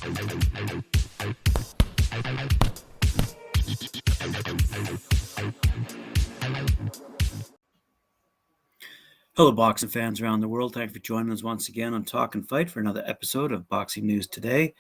Hello, boxing fans around the world. Thank you for joining us once again on Talk and Fight for another episode of Boxing News Today.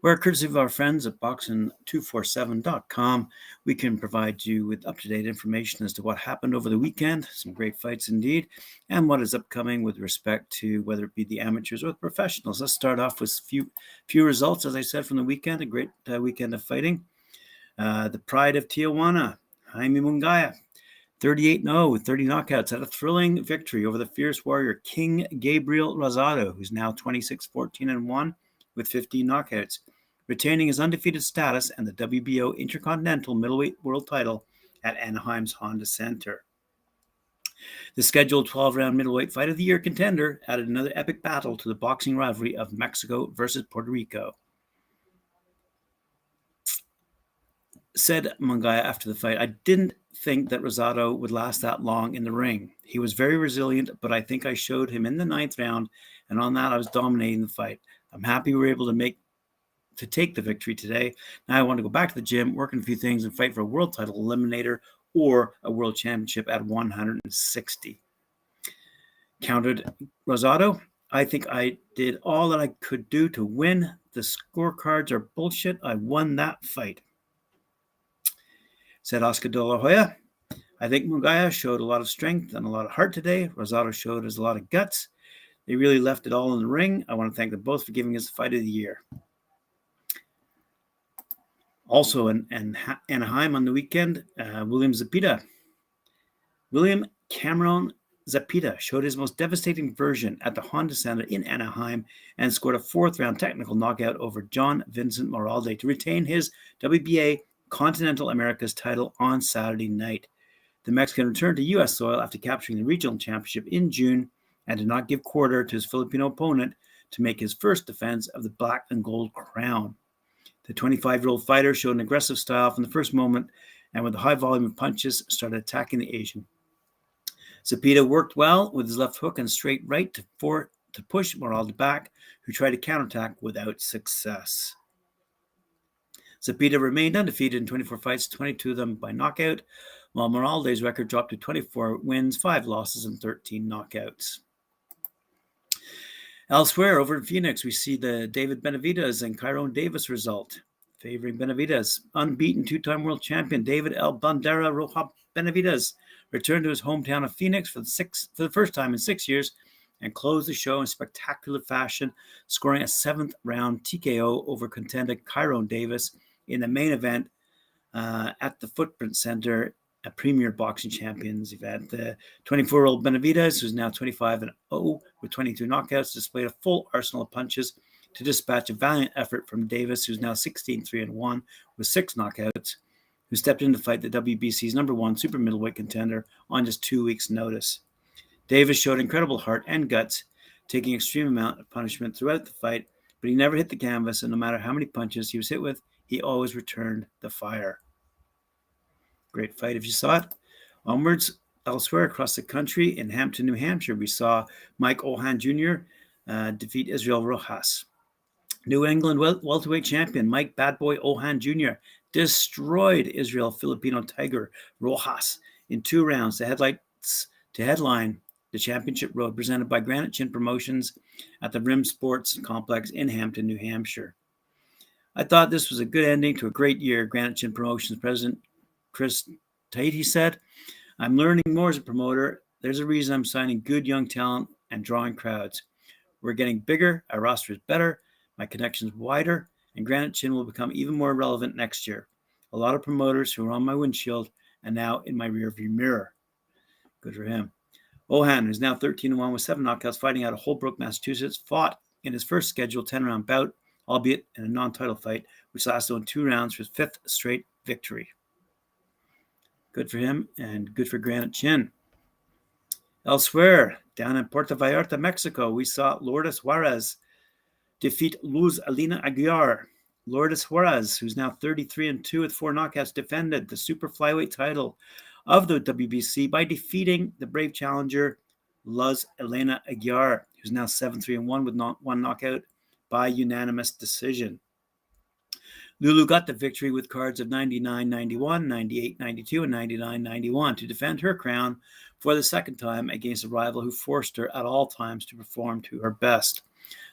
Where, courtesy of our friends at boxing247.com, we can provide you with up-to-date information as to what happened over the weekend, some great fights indeed, and what is upcoming with respect to whether it be the amateurs or the professionals. Let's start off with few results, as I said, from the weekend, a great weekend of fighting. The Pride of Tijuana, Jaime Mugaya, 38-0 with 30 knockouts, had a thrilling victory over the fierce warrior King Gabriel Rosado, who's now 26-14-1 with 15 knockouts, retaining his undefeated status and the WBO Intercontinental Middleweight World title at Anaheim's Honda Center. The scheduled 12-round middleweight fight of the year contender added another epic battle to the boxing rivalry of Mexico versus Puerto Rico. Said Mugaya after the fight, "I didn't think that Rosado would last that long in the ring. He was very resilient, but I think I showed him in the 9th round, and on that I was dominating the fight. I'm happy we were able to take the victory today. Now I want to go back to the gym, work on a few things, and fight for a world title eliminator or a world championship at 160. Countered Rosado, "I think I did all that I could do to win. The scorecards are bullshit. I won that fight." Said Oscar De La Hoya, "I think Mugaya showed a lot of strength and a lot of heart today. Rosado showed us a lot of guts. They really left it all in the ring. I want to thank them both for giving us the fight of the year." Also in Anaheim on the weekend, William Cameron Zapita showed his most devastating version at the Honda Center in Anaheim and scored a 4th-round technical knockout over John Vincent Moralde to retain his WBA Continental Americas title on Saturday night. The Mexican returned to U.S. soil after capturing the regional championship in June and did not give quarter to his Filipino opponent to make his first defense of the black and gold crown. The 25-year-old fighter showed an aggressive style from the first moment and with a high volume of punches started attacking the Asian. Zapita worked well with his left hook and straight right to push Moralde back, who tried to counterattack without success. Zapita remained undefeated in 24 fights, 22 of them by knockout, while Moralde's record dropped to 24 wins, 5 losses, and 13 knockouts. Elsewhere, over in Phoenix, we see the David Benavidez and Kyrone Davis result, favoring Benavidez. Unbeaten 2-time world champion David El Bandera Roja Benavidez returned to his hometown of Phoenix for the first time in 6 years and closed the show in spectacular fashion, scoring a 7th-round TKO over contender Kyrone Davis in the main event at the Footprint Center, a premier boxing champions event. The 24-year-old Benavidez, who's now 25-0 with 22 knockouts, displayed a full arsenal of punches to dispatch a valiant effort from Davis, who's now 16-3-1 with 6 knockouts, who stepped in to fight the WBC's #1 super middleweight contender on just 2 weeks' notice. Davis showed incredible heart and guts, taking extreme amount of punishment throughout the fight, but he never hit the canvas, and no matter how many punches he was hit with, he always returned the fire. Great fight if you saw it. Onwards, elsewhere across the country, in Hampton, New Hampshire, we saw Mike Ohan Jr. Defeat Israel Rojas. New England welterweight champion Mike Bad Boy Ohan Jr. destroyed Israel Filipino Tiger Rojas in 2 rounds to headline the championship road presented by Granite Chin Promotions at the Rim Sports Complex in Hampton, New Hampshire. I thought this was a good ending to a great year, Granite Chin Promotions President Chris Tahiti said. "I'm learning more as a promoter. There's a reason I'm signing good young talent and drawing crowds. We're getting bigger, our roster is better, my connections wider, and Granite Chin will become even more relevant next year. A lot of promoters who are on my windshield and now in my rearview mirror." Good for him. Ohan, who's now 13-1 with 7 knockouts, fighting out of Holbrook, Massachusetts, fought in his first scheduled 10-round bout, albeit in a non-title fight, which lasted on 2 rounds for his 5th straight victory. Good for him and good for Granite Chin. Elsewhere, down in Puerto Vallarta, Mexico, we saw Lourdes Juarez defeat Luz Alina Aguiar. Lourdes Juarez, who's now 33-2 with 4 knockouts, defended the super flyweight title of the WBC by defeating the brave challenger Luz Elena Aguiar, who's now 7-3-1 with 1 knockout by unanimous decision. Lulu got the victory with cards of 99-91, 98-92, and 99-91 to defend her crown for the second time against a rival who forced her at all times to perform to her best.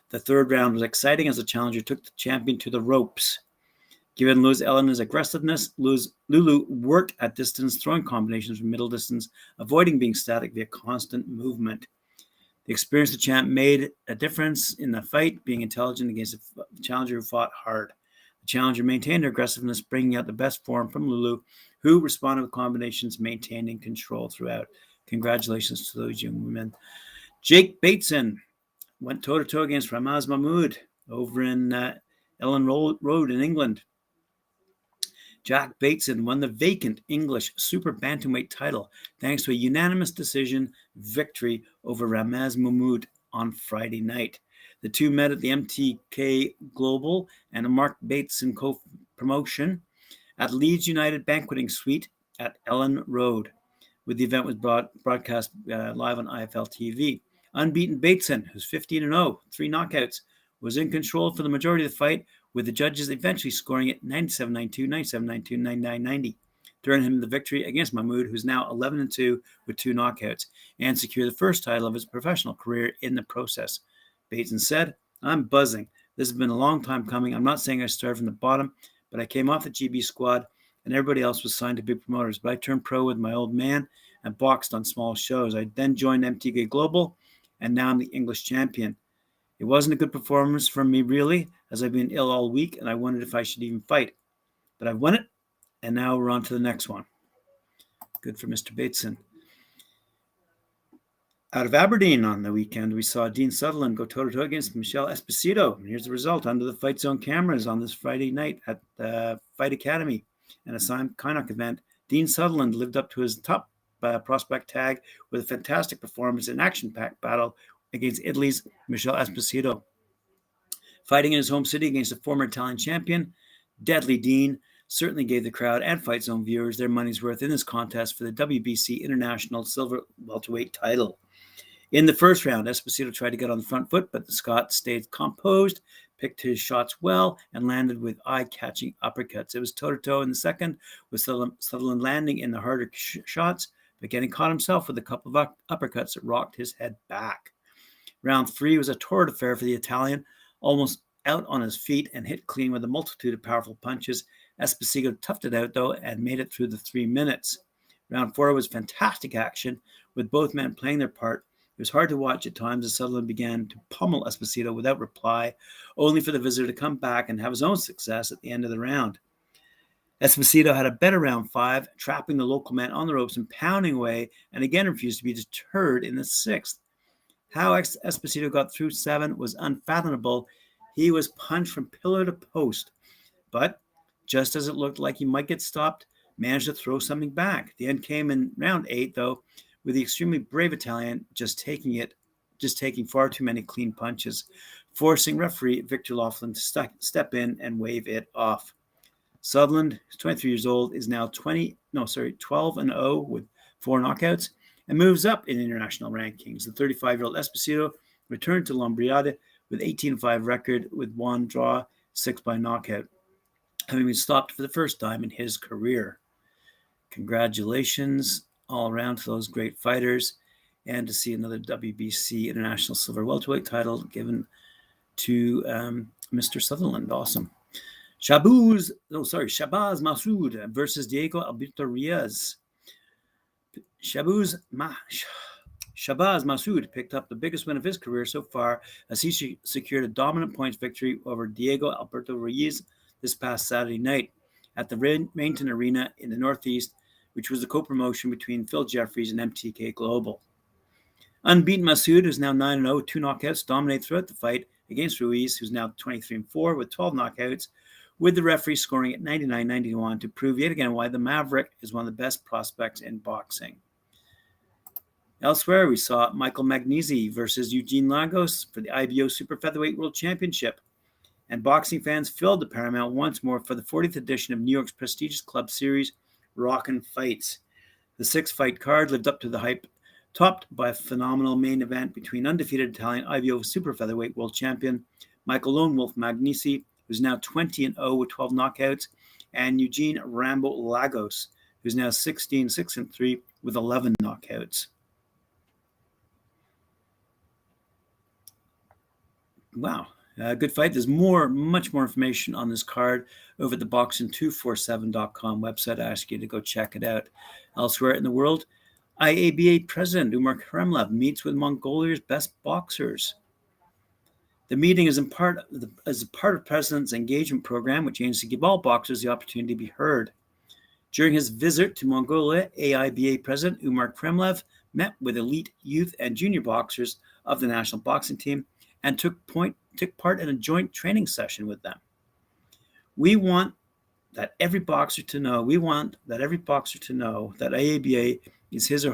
The third round was exciting as the challenger took the champion to the ropes. Given Eleanor's aggressiveness, Lulu worked at distance, throwing combinations from middle distance, avoiding being static via constant movement. The experience of the champ made a difference in the fight, being intelligent against a challenger who fought hard. The challenger maintained her aggressiveness, bringing out the best form from Lulu, who responded with combinations, maintaining control throughout. Congratulations to those young women. Jake Bateson went toe-to-toe against Shabazz Masood over in Ellen Road in England. Jack Bateson won the vacant English super bantamweight title thanks to a unanimous decision victory over Shabazz Masood on Friday night. The two met at the MTK Global and a Mark Bateson co-promotion at Leeds United Banqueting Suite at Ellen Road, where the event was broadcast live on IFL TV. Unbeaten Bateson, who's 15-0, 3 knockouts, was in control for the majority of the fight, with the judges eventually scoring it 97-92, 97-92, 99-90, to earn him the victory against Mahmood, who's now 11-2 with 2 knockouts, and secure the first title of his professional career in the process. Bateson said, "I'm buzzing. This has been a long time coming. I'm not saying I started from the bottom, but I came off the GB squad, and everybody else was signed to big promoters. But I turned pro with my old man and boxed on small shows. I then joined MTK Global, and now I'm the English champion. It wasn't a good performance from me, really, as I've been ill all week, and I wondered if I should even fight. But I've won it, and now we're on to the next one." Good for Mr. Bateson. Out of Aberdeen on the weekend, we saw Dean Sutherland go toe-to-toe against Michelle Esposito. And here's the result under the Fight Zone cameras on this Friday night at the Fight Academy and a signed Kynoch event. Dean Sutherland lived up to his top prospect tag with a fantastic performance in an action-packed battle against Italy's Michelle Esposito. Fighting in his home city against a former Italian champion, Deadly Dean certainly gave the crowd and Fight Zone viewers their money's worth in this contest for the WBC International Silver Welterweight title. In the first round, Esposito tried to get on the front foot, but the Scot stayed composed, picked his shots well, and landed with eye-catching uppercuts. It was toe-to-toe in the second, with Sutherland landing in the harder shots, but getting caught himself with a couple of uppercuts that rocked his head back. Round 3 was a torrid affair for the Italian, almost out on his feet and hit clean with a multitude of powerful punches. Esposito toughed it out, though, and made it through the 3 minutes. Round 4 was fantastic action, with both men playing their part. It was hard to watch at times as Sutherland began to pummel Esposito without reply, only for the visitor to come back and have his own success at the end of the round. Esposito had a better round 5, trapping the local man on the ropes and pounding away, and again refused to be deterred in the 6th. How Esposito got through 7 was unfathomable. He was punched from pillar to post, but just as it looked like he might get stopped, managed to throw something back. The end came in round 8, though, with the extremely brave Italian just taking far too many clean punches, forcing referee Victor Laughlin to step in and wave it off. Sutherland, who's 23 years old, is now 12-0 with 4 knockouts and moves up in international rankings. The 35-year-old Esposito returned to Lombriade with 18-5 record with 1 draw, 6 by knockout, having been stopped for the first time in his career. Congratulations all around to those great fighters, and to see another WBC International Silver Welterweight title given to Mr. Sutherland. Awesome. Shabazz Masood versus Diego Alberto Ruiz. Shabazz Masood picked up the biggest win of his career so far as he secured a dominant points victory over Diego Alberto Ruiz this past Saturday night at the Rainton Arena in the Northeast, which was the co-promotion between Phil Jeffries and MTK Global. Unbeaten Masood, who's now 9-0 with 2 knockouts, dominated throughout the fight against Ruiz, who's now 23-4 with 12 knockouts, with the referee scoring at 99-91 to prove yet again why the Maverick is one of the best prospects in boxing. Elsewhere, we saw Michael Magnesi versus Eugene Lagos for the IBO Super Featherweight World Championship, and boxing fans filled the Paramount once more for the 40th edition of New York's prestigious club series, Rockin' Fights. The 6-fight card lived up to the hype, topped by a phenomenal main event between undefeated Italian IBO Super Featherweight World Champion Michael Lone Wolf Magnesi who's now 20-0 with 12 knockouts, and Eugene Rambo-Lagos, who's now 16-6-3 with 11 knockouts. Wow. Good fight. There's much more information on this card over at the boxing247.com website. I ask you to go check it out. Elsewhere in the world, IABA President Umar Kremlev meets with Mongolia's best boxers. The meeting is part of President's engagement program, which aims to give all boxers the opportunity to be heard. During his visit to Mongolia, AIBA President Umar Kremlev met with elite youth and junior boxers of the national boxing team and took part in a joint training session with them. We want that every boxer to know that AIBA is his or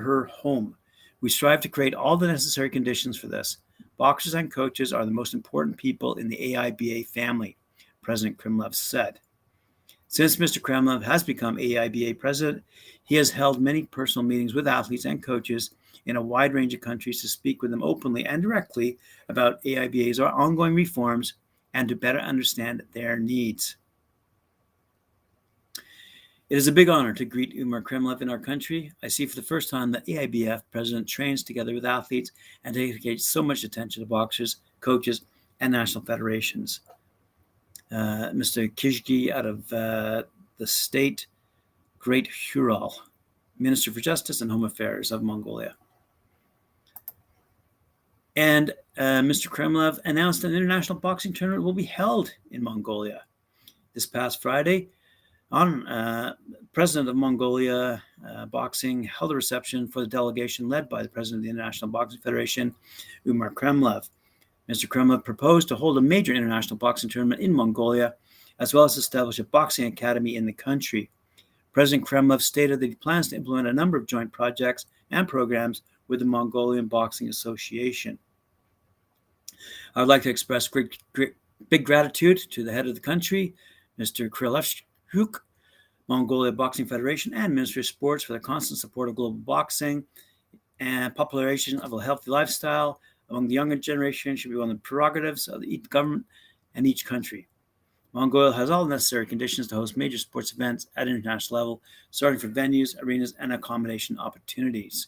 her home. We strive to create all the necessary conditions for this. Boxers and coaches are the most important people in the AIBA family, President Kremlev said. Since Mr. Kremlev has become AIBA president, he has held many personal meetings with athletes and coaches in a wide range of countries to speak with them openly and directly about AIBA's ongoing reforms and to better understand their needs. It is a big honor to greet Umar Kremlev in our country. I see for the first time that AIBF president trains together with athletes and dedicates so much attention to boxers, coaches, and national federations. Mr. Kizhgi out of the state Great Hural, Minister for Justice and Home Affairs of Mongolia. And Mr. Kremlev announced an international boxing tournament will be held in Mongolia. This past Friday, President of Mongolia Boxing held a reception for the delegation led by the President of the International Boxing Federation, Umar Kremlev. Mr. Kremlev proposed to hold a major international boxing tournament in Mongolia, as well as establish a boxing academy in the country. President Kremlev stated that he plans to implement a number of joint projects and programs with the Mongolian Boxing Association. I would like to express big gratitude to the head of the country, Mr. Krylevchuk, Mongolia Boxing Federation, and Ministry of Sports for their constant support of global boxing and popularization of a healthy lifestyle among the younger generation should be one of the prerogatives of each government and each country. Mongolia has all the necessary conditions to host major sports events at international level, starting from venues, arenas, and accommodation opportunities.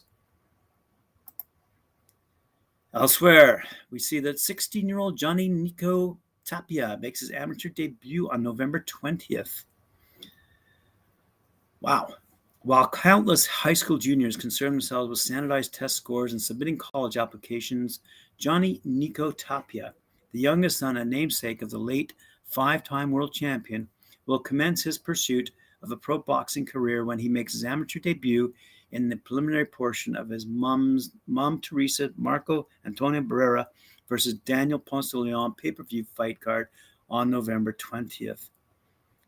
Elsewhere, we see that 16-year-old Johnny Nico Tapia makes his amateur debut on November 20th. Wow. While countless high school juniors concern themselves with standardized test scores and submitting college applications, Johnny Nico Tapia, the youngest son and namesake of the late five-time world champion, will commence his pursuit of a pro boxing career when he makes his amateur debut in the preliminary portion of his mom Teresa Marco Antonio Barrera versus Daniel Ponce de Leon pay-per-view fight card on November 20th.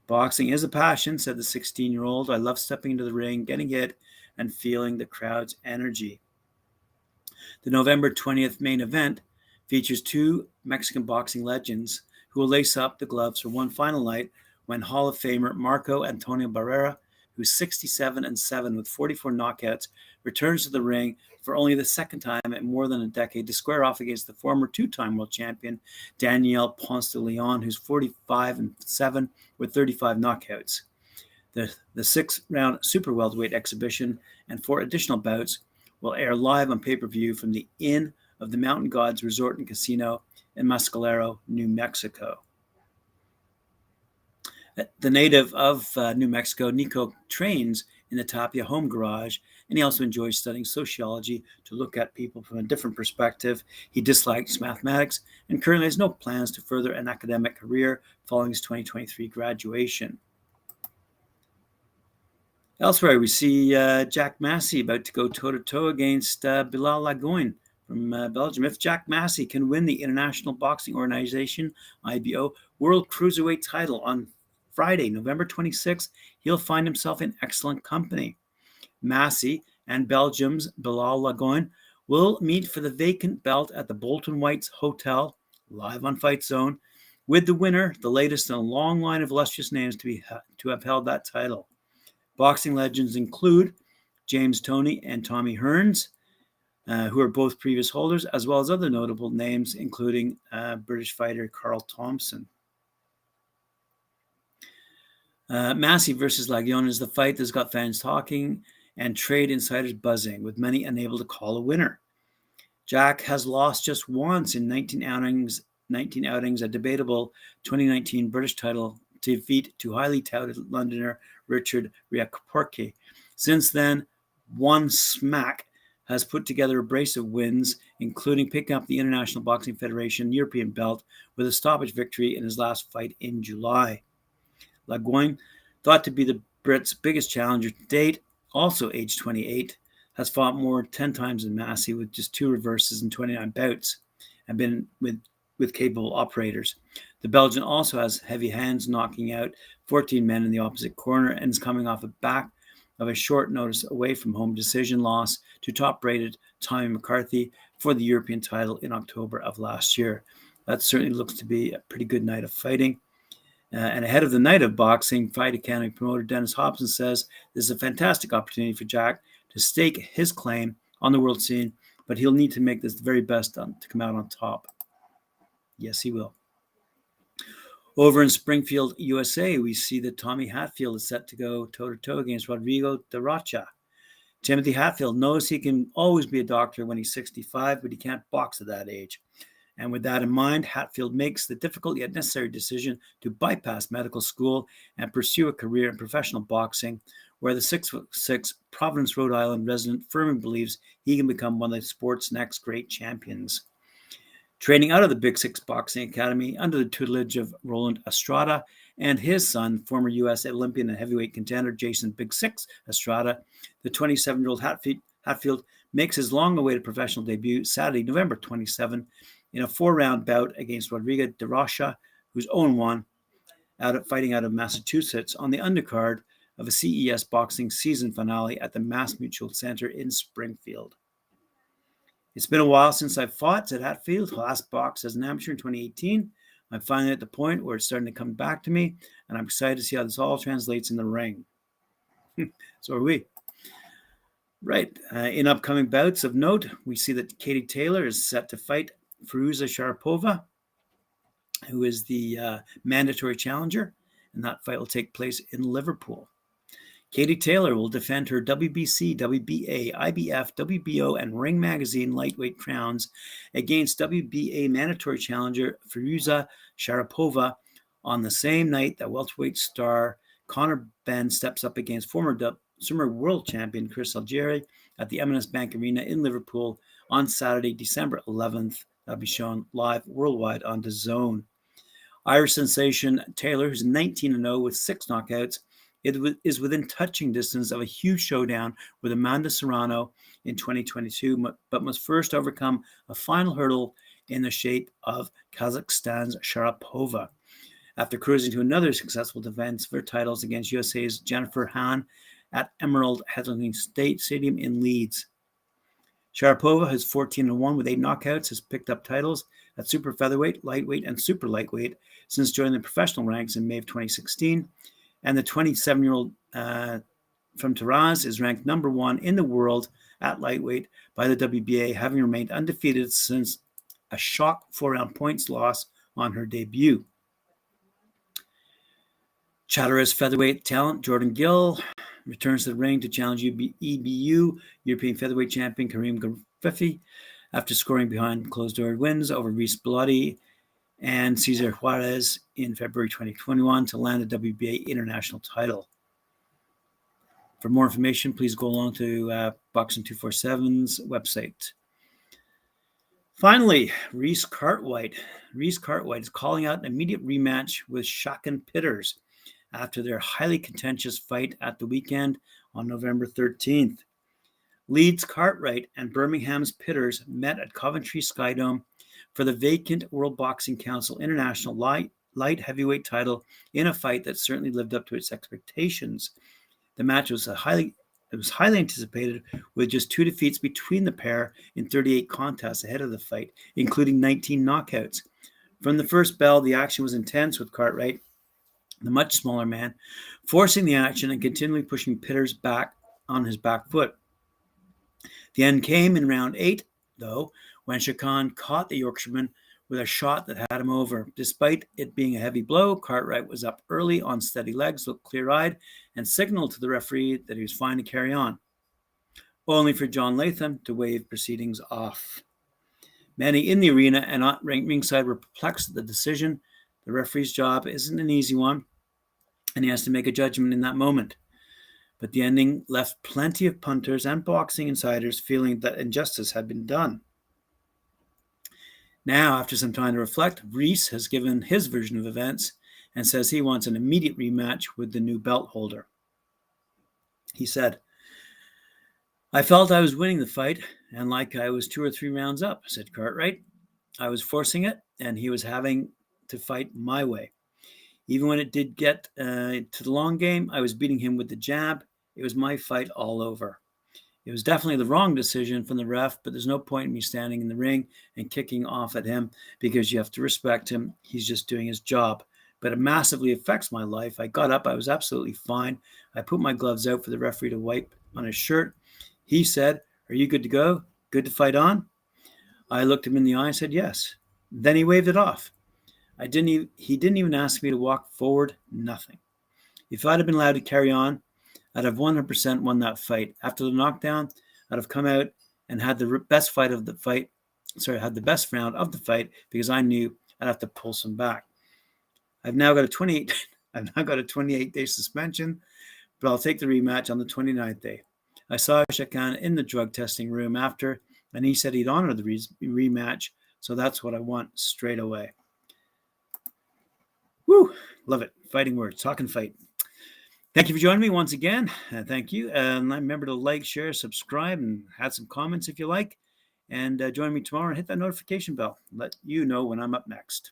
Boxing is a passion, said the 16-year-old. I love stepping into the ring, getting hit, and feeling the crowd's energy. The November 20th main event features two Mexican boxing legends who will lace up the gloves for one final night when Hall of Famer Marco Antonio Barrera, who's 67-7 with 44 knockouts, returns to the ring for only the second time in more than a decade to square off against the former two-time world champion Daniel Ponce de Leon, who's 45-7 with 35 knockouts. The 6-round super welterweight exhibition and 4 additional bouts will air live on pay-per-view from the Inn of the Mountain Gods Resort and Casino in Mescalero, New Mexico. The native of New Mexico, Nico trains in the Tapia home garage, and he also enjoys studying sociology to look at people from a different perspective. He dislikes mathematics and currently has no plans to further an academic career following his 2023 graduation. Elsewhere, we see Jack Massey about to go toe-to-toe against Bilal Lagoin from Belgium. If Jack Massey can win the International Boxing Organization, IBO, World Cruiserweight title on Friday, November 26th, he'll find himself in excellent company. Massey and Belgium's Bilal Lagoin will meet for the vacant belt at the Bolton White's Hotel, live on Fight Zone, with the winner, the latest in a long line of illustrious names to have held that title. Boxing legends include James Toney and Tommy Hearns, who are both previous holders, as well as other notable names, including British fighter Carl Thompson. Massey versus Lagione is the fight that's got fans talking and trade insiders buzzing, with many unable to call a winner. Jack has lost just once in 19 outings, a debatable 2019 British title defeat to highly touted Londoner Richard Riakporte. Since then, one smack has put together a brace of wins, including picking up the International Boxing Federation European belt with a stoppage victory in his last fight in July. Lagione, thought to be the Brits' biggest challenger to date, also aged 28, has fought more 10 times than Massey with just 2 reverses in 29 bouts and been with capable operators. The Belgian also has heavy hands, knocking out 14 men in the opposite corner, and is coming off the back of a short notice away from home decision loss to top-rated Tommy McCarthy for the European title in October of last year. That certainly looks to be a pretty good night of fighting. And ahead of the night of boxing, Fight Academy promoter Dennis Hobson says this is a fantastic opportunity for Jack to stake his claim on the world scene, but he'll need to make this the very best to come out on top. Yes, he will. Over in Springfield, USA, we see that Tommy Hatfield is set to go toe-to-toe against Rodrigo de Rocha. Timothy Hatfield knows he can always be a doctor when he's 65, but he can't box at that age. And with that in mind, Hatfield makes the difficult yet necessary decision to bypass medical school and pursue a career in professional boxing, where the 6'6" Providence, Rhode Island resident firmly believes he can become one of the sport's next great champions. Training out of the Big Six Boxing Academy under the tutelage of Roland Estrada and his son, former U.S. Olympian and heavyweight contender Jason Big Six Estrada, the 27-year-old Hatfield makes his long-awaited professional debut Saturday, November 27, in a 4-round bout against Rodrigo de Rocha, who's 0-1, fighting out of Massachusetts on the undercard of a CES boxing season finale at the Mass Mutual Center in Springfield. It's been a while since I've fought, said Hatfield. Last boxed as an amateur in 2018. I'm finally at the point where it's starting to come back to me, and I'm excited to see how this all translates in the ring. So are we. Right. In upcoming bouts of note, we see that Katie Taylor is set to fight Firuza Sharipova, who is the mandatory challenger, and that fight will take place in Liverpool. Katie Taylor will defend her WBC, WBA, IBF, WBO, and Ring Magazine lightweight crowns against WBA mandatory challenger Firuza Sharipova on the same night that welterweight star Conor Benn steps up against former world champion Chris Algieri at the M&S Bank Arena in Liverpool on Saturday, December 11th. That'll be shown live worldwide on DAZN. Irish sensation Taylor, who's 19-0 with 6 knockouts, is within touching distance of a huge showdown with Amanda Serrano in 2022, but must first overcome a final hurdle in the shape of Kazakhstan's Sharipova, after cruising to another successful defense for titles against USA's Jennifer Han at Emerald Headland Stadium in Leeds. Sharipova has 14-1 with 8 knockouts, has picked up titles at super featherweight, lightweight, and super lightweight since joining the professional ranks in May of 2016. And the 27-year-old from Taraz is ranked number 1 in the world at lightweight by the WBA, having remained undefeated since a shock 4-round points loss on her debut. Chatteras featherweight talent Jordan Gill returns to the ring to challenge EBU European featherweight champion Karim Gafifi after scoring behind closed-door wins over Reece Potts and Cesar Juarez in February 2021 to land the WBA international title. For more information, please go along to Boxing 247's website. Finally, Reece Cartwright. Reece Cartwright is calling out an immediate rematch with CartwrightPitters after their highly contentious fight at the weekend on November 13th. Leeds Cartwright and Birmingham's Pitters met at Coventry Skydome for the vacant World Boxing Council International light heavyweight title in a fight that certainly lived up to its expectations. The match was highly anticipated, with just 2 defeats between the pair in 38 contests ahead of the fight, including 19 knockouts. From the first bell, the action was intense, with Cartwright, the much smaller man, forcing the action and continually pushing Pitters back on his back foot. The end came in round 8, though, when Shakan caught the Yorkshireman with a shot that had him over. Despite it being a heavy blow, Cartwright was up early on steady legs, looked clear-eyed, and signaled to the referee that he was fine to carry on, only for John Latham to wave proceedings off. Many in the arena and at ringside were perplexed at the decision. The referee's job isn't an easy one, and he has to make a judgment in that moment. But the ending left plenty of punters and boxing insiders feeling that injustice had been done. Now, after some time to reflect, Reece has given his version of events and says he wants an immediate rematch with the new belt holder. He said, "I felt I was winning the fight, and like I was 2 or 3 rounds up," said Cartwright. "I was forcing it, and he was having to fight my way. Even when it did get to the long game, I was beating him with the jab. It was my fight all over. It was definitely the wrong decision from the ref, but there's no point in me standing in the ring and kicking off at him because you have to respect him. He's just doing his job. But it massively affects my life. I got up. I was absolutely fine. I put my gloves out for the referee to wipe on his shirt. He said, 'Are you good to go? Good to fight on?' I looked him in the eye and said, 'Yes.' Then he waved it off. He didn't even ask me to walk forward, nothing. If I'd have been allowed to carry on, I'd have 100% won that fight. After the knockdown, I'd have come out and had the best round of the fight because I knew I'd have to pull some back. I've now got a 28-day suspension, but I'll take the rematch on the 29th day. I saw Shakan in the drug testing room after, and he said he'd honor the rematch, so that's what I want straight away." Woo! Love it. Fighting words. Talk and fight. Thank you for joining me once again. Thank you. And remember to like, share, subscribe, and add some comments if you like. And join me tomorrow and hit that notification bell. Let you know when I'm up next.